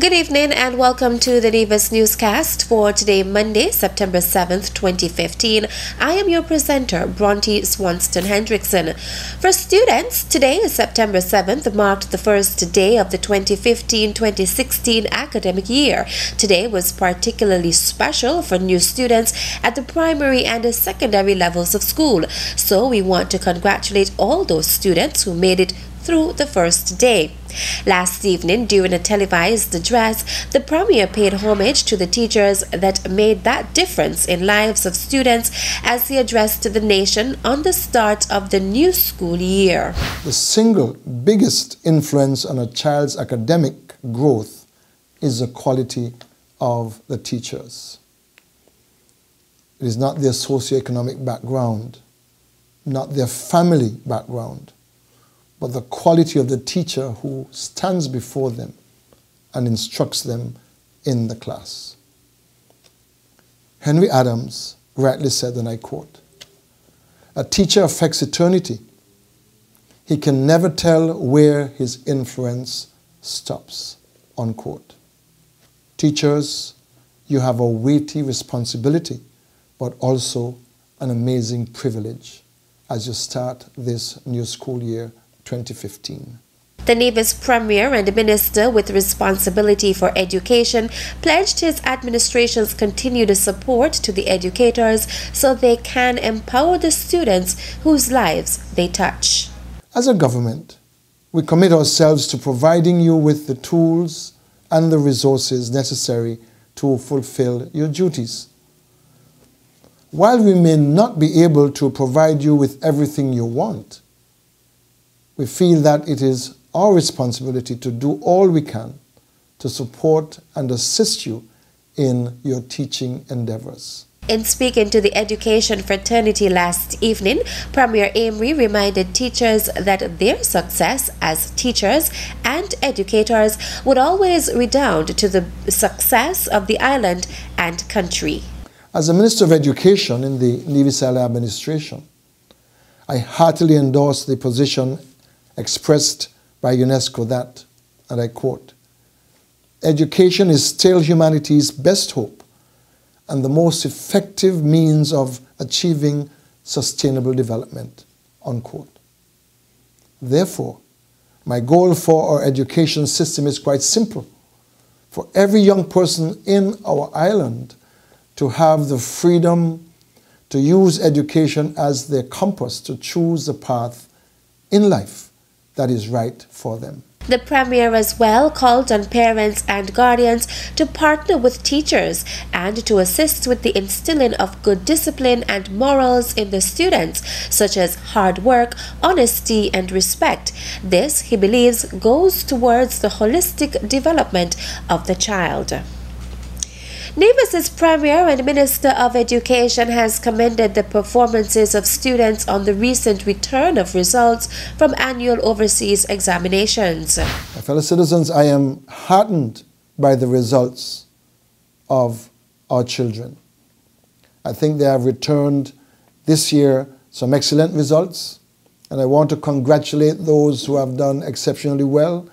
Good evening and welcome to the Nevis Newscast for today, Monday, September 7th, 2015. I am your presenter, Bronte Swanston Hendrickson. For students, today is September 7th, marked the first day of the 2015-2016 academic year. Today was particularly special for new students at the primary and the secondary levels of school. So we want to congratulate all those students who made it through the first day. Last evening, during a televised address, the Premier paid homage to the teachers that made that difference in lives of students as he addressed the nation on the start of the new school year. The single biggest influence on a child's academic growth is the quality of the teachers. It is not their socioeconomic background, not their family background, but the quality of the teacher who stands before them and instructs them in the class. Henry Adams rightly said, and I quote, "A teacher affects eternity. He can never tell where his influence stops," unquote. Teachers, you have a weighty responsibility, but also an amazing privilege as you start this new school year 2015. The Nevis Premier and Minister with responsibility for education pledged his administration's continued support to the educators so they can empower the students whose lives they touch. As a government, we commit ourselves to providing you with the tools and the resources necessary to fulfill your duties. While we may not be able to provide you with everything you want, we feel that it is our responsibility to do all we can to support and assist you in your teaching endeavors. In speaking to the education fraternity last evening, Premier Amory reminded teachers that their success as teachers and educators would always redound to the success of the island and country. As a Minister of Education in the Nevis Island administration, I heartily endorse the position expressed by UNESCO that, and I quote, "Education is still humanity's best hope and the most effective means of achieving sustainable development," unquote. Therefore, my goal for our education system is quite simple: for every young person in our island to have the freedom to use education as their compass to choose the path in life that is right for them. The Premier as well called on parents and guardians to partner with teachers and to assist with the instilling of good discipline and morals in the students, such as hard work, honesty, and respect. This, he believes, goes towards the holistic development of the child. Nevis's Premier and Minister of Education has commended the performances of students on the recent return of results from annual overseas examinations. My fellow citizens, I am heartened by the results of our children. I think they have returned this year some excellent results, and I want to congratulate those who have done exceptionally well.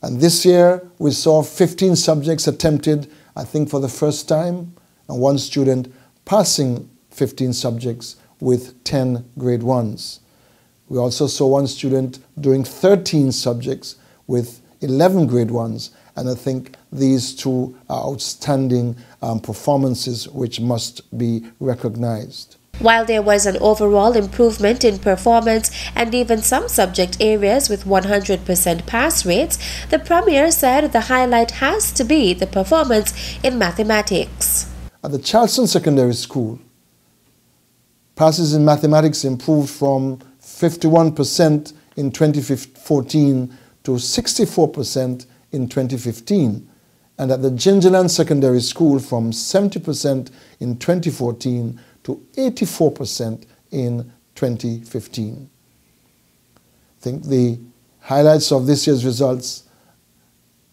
And this year we saw 15 subjects attempted, I think, for the first time, and one student passing 15 subjects with 10 grade 1s. We also saw one student doing 13 subjects with 11 grade 1s, and I think these two are outstanding performances which must be recognized. While there was an overall improvement in performance and even some subject areas with 100% pass rates, the Premier said the highlight has to be the performance in mathematics. At the Charleston Secondary School, passes in mathematics improved from 51% in 2014 to 64% in 2015, and at the Gingerland Secondary School from 70% in 2014 to 84% in 2015. I think the highlights of this year's results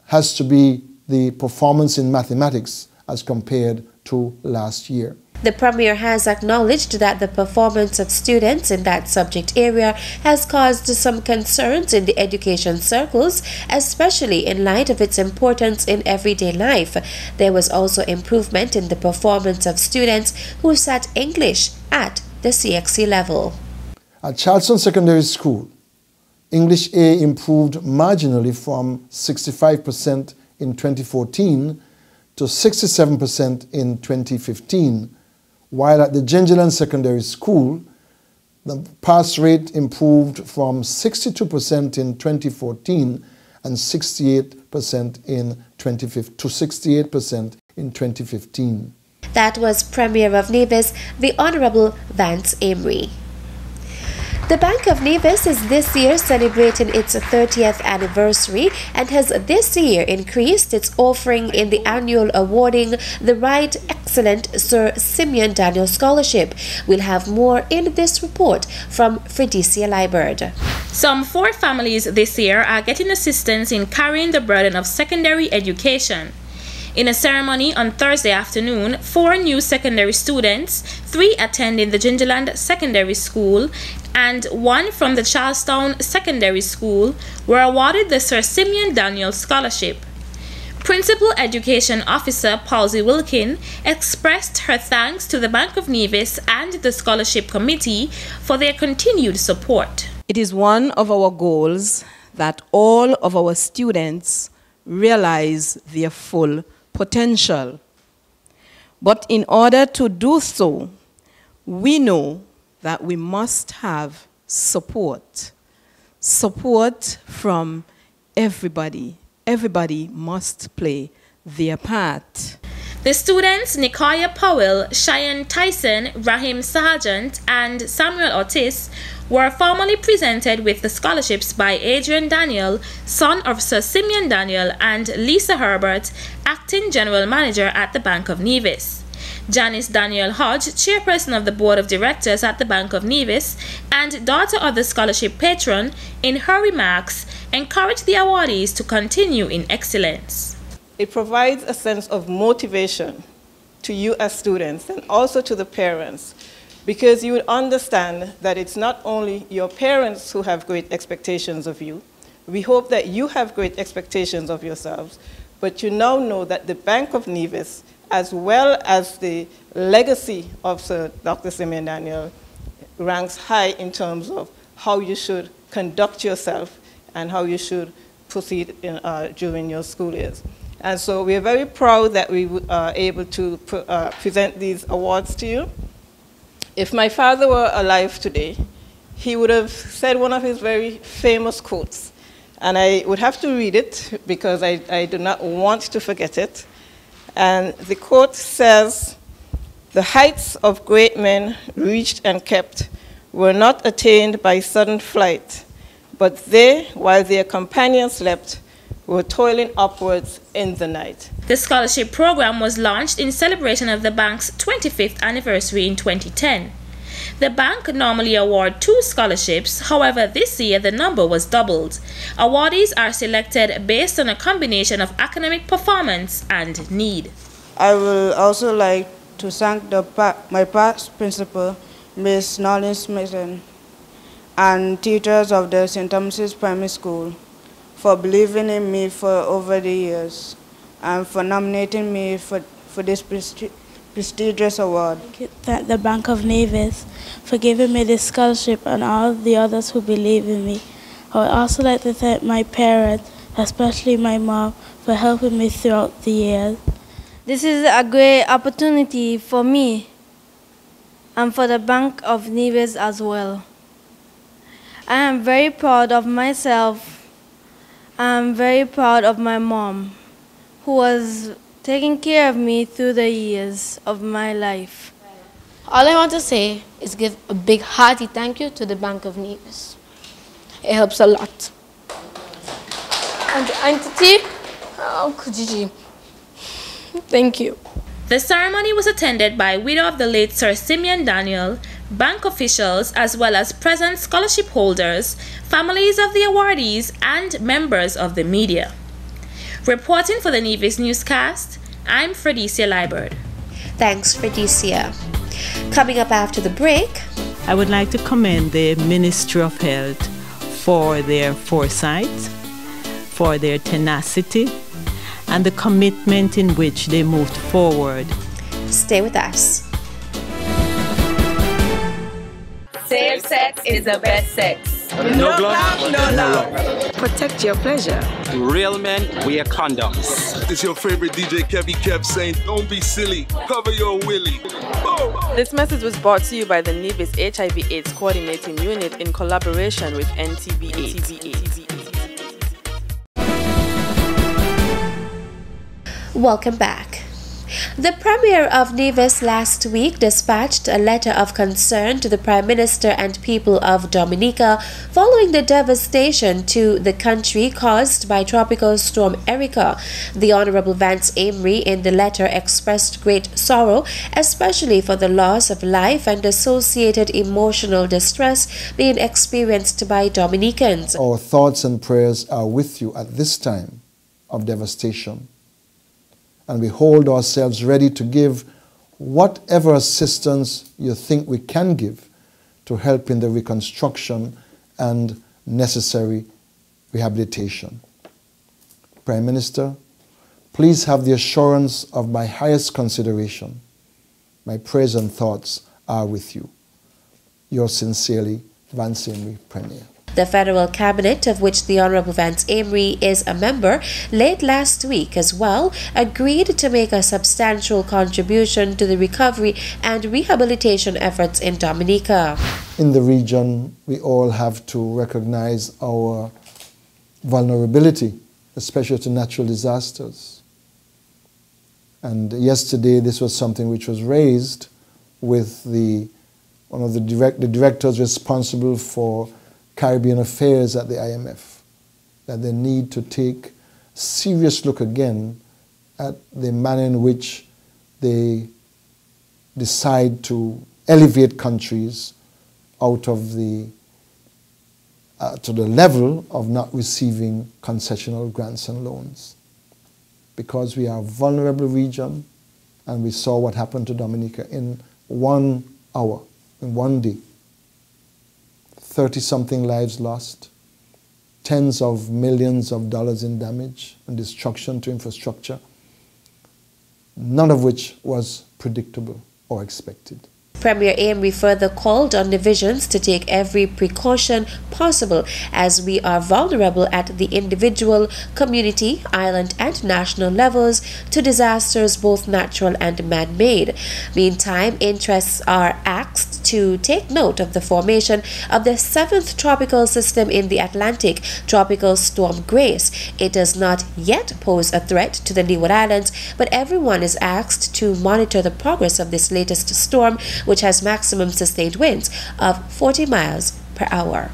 has to be the performance in mathematics as compared to last year. The Premier has acknowledged that the performance of students in that subject area has caused some concerns in the education circles, especially in light of its importance in everyday life. There was also improvement in the performance of students who sat English at the CXC level. At Charleston Secondary School, English A improved marginally from 65% in 2014 to 67% in 2015, while at the Gingerland Secondary School, the pass rate improved from 62% in 2014 and 68% in 2015 to 68% in 2015. That was Premier of Nevis, the Honorable Vance Amory. The Bank of Nevis is this year celebrating its 30th anniversary and has this year increased its offering in the annual awarding the Right Excellent Sir Simeon Daniel Scholarship. We'll have more in this report from Fredicia Liburd. Some 4 families this year are getting assistance in carrying the burden of secondary education. In a ceremony on Thursday afternoon, 4 new secondary students, 3 attending the Gingerland Secondary School and 1 from the Charlestown Secondary School, were awarded the Sir Simeon Daniel Scholarship. Principal Education Officer Palsy Wilkin expressed her thanks to the Bank of Nevis and the Scholarship Committee for their continued support. It is one of our goals that all of our students realize their full potential. But in order to do so, we know that we must have support. Support from everybody. Everybody must play their part. The students Nicoya Powell, Cheyenne Tyson, Rahim Sargent, and Samuel Ortiz were formally presented with the scholarships by Adrian Daniel, son of Sir Simeon Daniel, and Lisa Herbert, acting general manager at the Bank of Nevis. Janice Daniel Hodge, chairperson of the board of directors at the Bank of Nevis and daughter of the scholarship patron, in her remarks encouraged the awardees to continue in excellence. It provides a sense of motivation to you as students and also to the parents, because you would understand that it's not only your parents who have great expectations of you. We hope that you have great expectations of yourselves, but you now know that the Bank of Nevis, as well as the legacy of Sir Dr. Simeon Daniel, ranks high in terms of how you should conduct yourself and how you should proceed during your school years. And so we are very proud that we are able to present these awards to you. If my father were alive today, he would have said one of his very famous quotes. And I would have to read it because I do not want to forget it. And the quote says, "The heights of great men reached and kept were not attained by sudden flight, but they, while their companions slept, were toiling upwards in the night." The scholarship program was launched in celebration of the bank's 25th anniversary in 2010. The bank normally awards 2 scholarships, however this year the number was doubled. Awardees are selected based on a combination of academic performance and need. I will also like to thank my past principal, Ms. Nolan Smithson, and teachers of the St. Thomas's Primary School for believing in me for over the years and for nominating me for this prestigious award. Thank the Bank of Nevis for giving me this scholarship and all the others who believe in me. I would also like to thank my parents, especially my mom, for helping me throughout the years. This is a great opportunity for me and for the Bank of Nevis as well. I am very proud of myself. I am very proud of my mom, who was taking care of me through the years of my life. All I want to say is give a big hearty thank you to the Bank of Nevis. It helps a lot. And the entity, Gigi, thank you. The ceremony was attended by widow of the late Sir Simeon Daniel, bank officials, as well as present scholarship holders, families of the awardees, and members of the media. Reporting for the Nevis Newscast, I'm Fredicia Liburd. Thanks for this year. Coming up after the break, I would like to commend the Ministry of Health for their foresight, for their tenacity, and the commitment in which they moved forward. Stay with us. Safe sex is the best sex. No glove, no love. Protect your pleasure. Real men wear condoms. It's your favorite DJ Kevy Kev saying, don't be silly, cover your willy. Oh. This message was brought to you by the Nevis HIV/AIDS Coordinating Unit in collaboration with NTV-AIDS. Welcome back. The Premier of Nevis last week dispatched a letter of concern to the Prime Minister and people of Dominica following the devastation to the country caused by Tropical Storm Erica. The Honourable Vance Amory in the letter expressed great sorrow, especially for the loss of life and associated emotional distress being experienced by Dominicans. Our thoughts and prayers are with you at this time of devastation, and we hold ourselves ready to give whatever assistance you think we can give to help in the reconstruction and necessary rehabilitation. Prime Minister, please have the assurance of my highest consideration. My prayers and thoughts are with you. Yours sincerely, Vance Amory, Premier. The Federal Cabinet, of which the Honourable Vance Amory is a member, late last week as well, agreed to make a substantial contribution to the recovery and rehabilitation efforts in Dominica. In the region, we all have to recognize our vulnerability, especially to natural disasters. And yesterday, this was something which was raised with one of the directors responsible for Caribbean affairs at the IMF, that they need to take a serious look again at the manner in which they decide to elevate countries out of to the level of not receiving concessional grants and loans. Because we are a vulnerable region, and we saw what happened to Dominica in 1 hour, in 1 day. 30-something lives lost, tens of millions of dollars in damage and destruction to infrastructure, none of which was predictable or expected. Premier Amory further called on Nevisians to take every precaution possible as we are vulnerable at the individual, community, island and national levels to disasters both natural and man-made. Meantime, interests are asked to take note of the formation of the 7th tropical system in the Atlantic, Tropical Storm Grace. It does not yet pose a threat to the Leeward Islands, but everyone is asked to monitor the progress of this latest storm, which has maximum sustained winds of 40 miles per hour.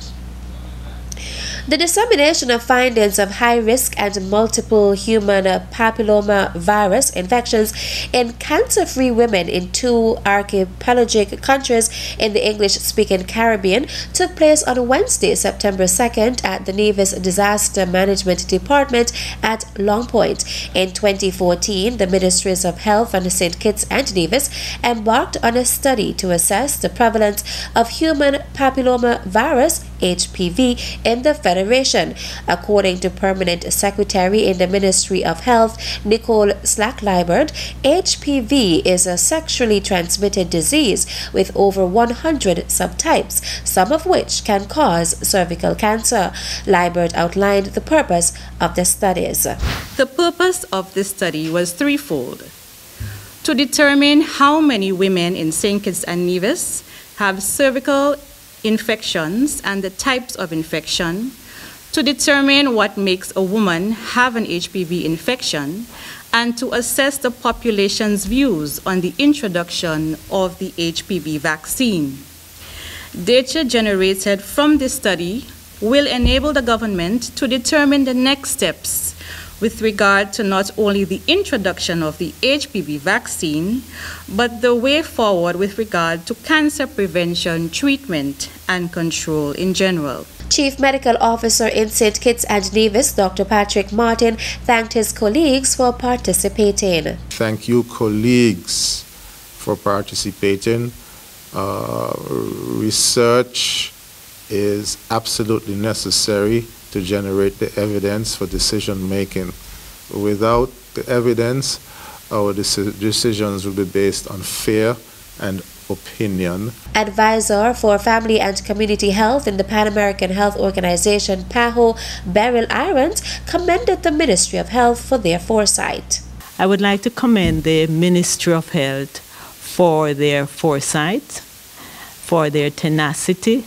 The dissemination of findings of high-risk and multiple human papilloma virus infections in cancer-free women in 2 archipelagic countries in the English-speaking Caribbean took place on Wednesday, September 2nd at the Nevis Disaster Management Department at Long Point. In 2014, the Ministries of Health and St. Kitts and Nevis embarked on a study to assess the prevalence of human papilloma virus HPV in the Federation. According to Permanent Secretary in the Ministry of Health, Nicole Slack-Liburd, HPV is a sexually transmitted disease with over 100 subtypes, some of which can cause cervical cancer. Liburd outlined the purpose of the studies. The purpose of this study was threefold: to determine how many women in St. Kitts and Nevis have cervical infections and the types of infection, to determine what makes a woman have an HPV infection, and to assess the population's views on the introduction of the HPV vaccine. Data generated from this study will enable the government to determine the next steps with regard to not only the introduction of the HPV vaccine, but the way forward with regard to cancer prevention, treatment, and control in general. Chief Medical Officer in St. Kitts and Nevis, Dr. Patrick Martin, thanked his colleagues for participating. Thank you, colleagues, for participating. Research is absolutely necessary to generate the evidence for decision making. Without the evidence, our decisions will be based on fear and opinion. Advisor for Family and Community Health in the Pan American Health Organization, PAHO, Beryl Irons, commended the Ministry of Health for their foresight. I would like to commend the Ministry of Health for their foresight, for their tenacity,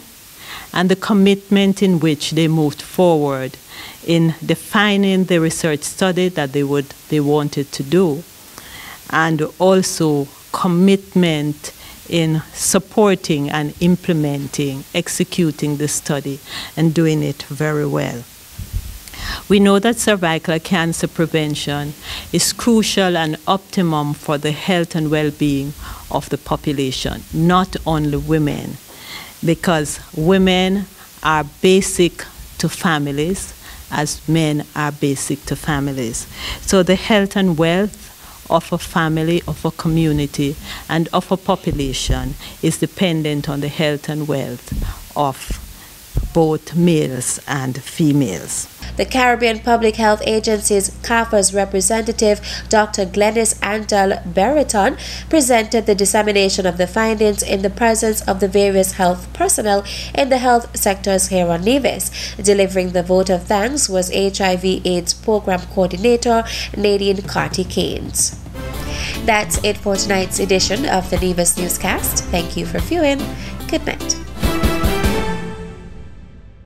and the commitment in which they moved forward in defining the research study that they wanted to do, and also commitment in supporting and implementing, executing the study, and doing it very well. We know that cervical cancer prevention is crucial and optimum for the health and well-being of the population, not only women, because women are basic to families as men are basic to families. So the health and wealth of a family, of a community, and of a population is dependent on the health and wealth of both males and females. The Caribbean Public Health Agency's CAFA's representative, Dr. Glenys Andal Brereton, presented the dissemination of the findings in the presence of the various health personnel in the health sectors here on Nevis. Delivering the vote of thanks was HIV/AIDS Program Coordinator Nadine Carty-Keynes. That's it for tonight's edition of the Nevis Newscast. Thank you for viewing. Good night.